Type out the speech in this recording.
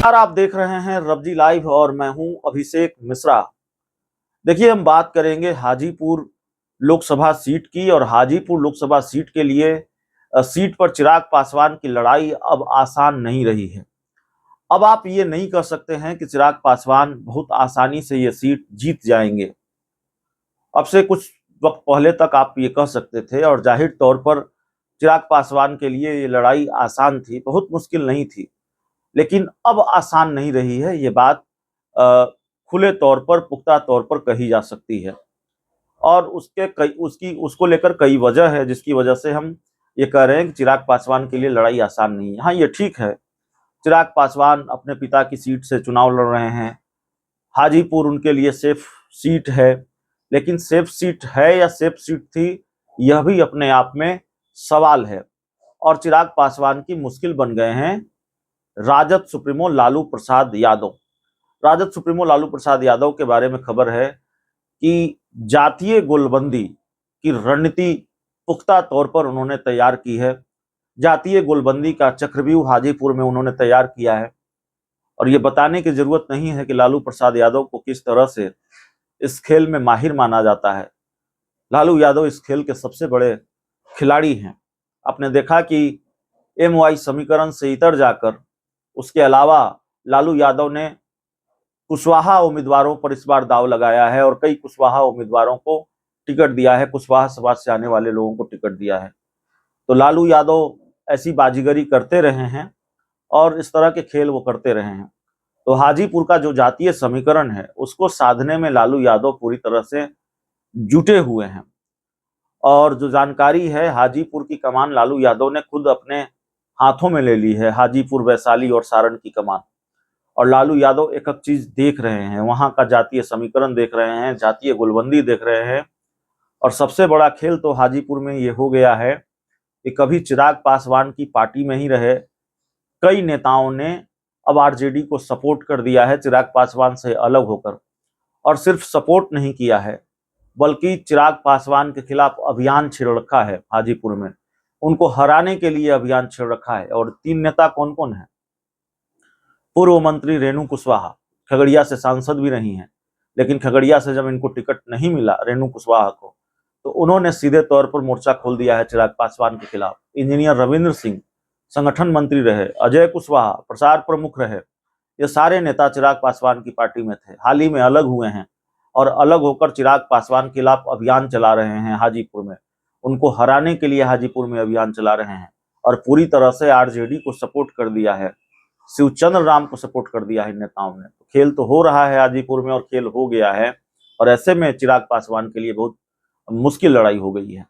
नमस्कार, आप देख रहे हैं रब्जी लाइव और मैं हूं अभिषेक मिश्रा। देखिए, हम बात करेंगे हाजीपुर लोकसभा सीट की और हाजीपुर लोकसभा सीट के लिए सीट पर चिराग पासवान की लड़ाई अब आसान नहीं रही है। अब आप ये नहीं कह सकते हैं कि चिराग पासवान बहुत आसानी से ये सीट जीत जाएंगे। अब से कुछ वक्त पहले तक आप ये कह सकते थे और जाहिर तौर पर चिराग पासवान के लिए ये लड़ाई आसान थी, बहुत मुश्किल नहीं थी। लेकिन अब आसान नहीं रही है, ये बात खुले तौर पर, पुख्ता तौर पर कही जा सकती है। और उसको लेकर कई वजह है जिसकी वजह से हम ये कह रहे हैं कि चिराग पासवान के लिए लड़ाई आसान नहीं है। हाँ, ये ठीक है, चिराग पासवान अपने पिता की सीट से चुनाव लड़ रहे हैं। हाजीपुर उनके लिए सेफ सीट है, लेकिन सेफ सीट है या सेफ सीट थी, यह भी अपने आप में सवाल है। और चिराग पासवान की मुश्किल बन गए हैं राजद सुप्रीमो लालू प्रसाद यादव। राजद सुप्रीमो लालू प्रसाद यादव के बारे में खबर है कि जातीय गोलबंदी की रणनीति पुख्ता तौर पर उन्होंने तैयार की है। जातीय गोलबंदी का चक्रव्यूह हाजीपुर में उन्होंने तैयार किया है और ये बताने की जरूरत नहीं है कि लालू प्रसाद यादव को किस तरह से इस खेल में माहिर माना जाता है। लालू यादव इस खेल के सबसे बड़े खिलाड़ी हैं। आपने देखा कि MY समीकरण से इतर जाकर उसके अलावा लालू यादव ने कुशवाहा उम्मीदवारों पर इस बार दांव लगाया है और कई कुशवाहा उम्मीदवारों को टिकट दिया है, कुशवाहा समाज से आने वाले लोगों को टिकट दिया है। तो लालू यादव ऐसी बाजीगरी करते रहे हैं और इस तरह के खेल वो करते रहे हैं। तो हाजीपुर का जो जातीय समीकरण है उसको साधने में लालू यादव पूरी तरह से जुटे हुए हैं। और जो जानकारी है, हाजीपुर की कमान लालू यादव ने खुद अपने हाथों में ले ली है, हाजीपुर, वैशाली और सारण की कमान। और लालू यादव एक एक चीज देख रहे हैं, वहां का जातीय समीकरण देख रहे हैं, जातीय गोलबंदी देख रहे हैं। और सबसे बड़ा खेल तो हाजीपुर में ये हो गया है कि कभी चिराग पासवान की पार्टी में ही रहे कई नेताओं ने अब RJD को सपोर्ट कर दिया है चिराग पासवान से अलग होकर। और सिर्फ सपोर्ट नहीं किया है, बल्कि चिराग पासवान के खिलाफ अभियान छेड़ रखा है हाजीपुर में, उनको हराने के लिए अभियान छेड़ रखा है। और 3 नेता कौन कौन है? पूर्व मंत्री रेणु कुशवाहा, खगड़िया से सांसद भी रही हैं, लेकिन खगड़िया से जब इनको टिकट नहीं मिला रेणु कुशवाहा को, तो उन्होंने सीधे तौर पर मोर्चा खोल दिया है चिराग पासवान के खिलाफ। इंजीनियर रविंद्र सिंह संगठन मंत्री रहे, अजय कुशवाहा प्रचार प्रमुख रहे, ये सारे नेता चिराग पासवान की पार्टी में थे, हाल ही में अलग हुए हैं और अलग होकर चिराग पासवान के खिलाफ अभियान चला रहे हैं हाजीपुर में, उनको हराने के लिए हाजीपुर में अभियान चला रहे हैं। और पूरी तरह से RJD को सपोर्ट कर दिया है, शिवचंद्र राम को सपोर्ट कर दिया है इन नेताओं ने। तो खेल तो हो रहा है हाजीपुर में और खेल हो गया है, और ऐसे में चिराग पासवान के लिए बहुत मुश्किल लड़ाई हो गई है।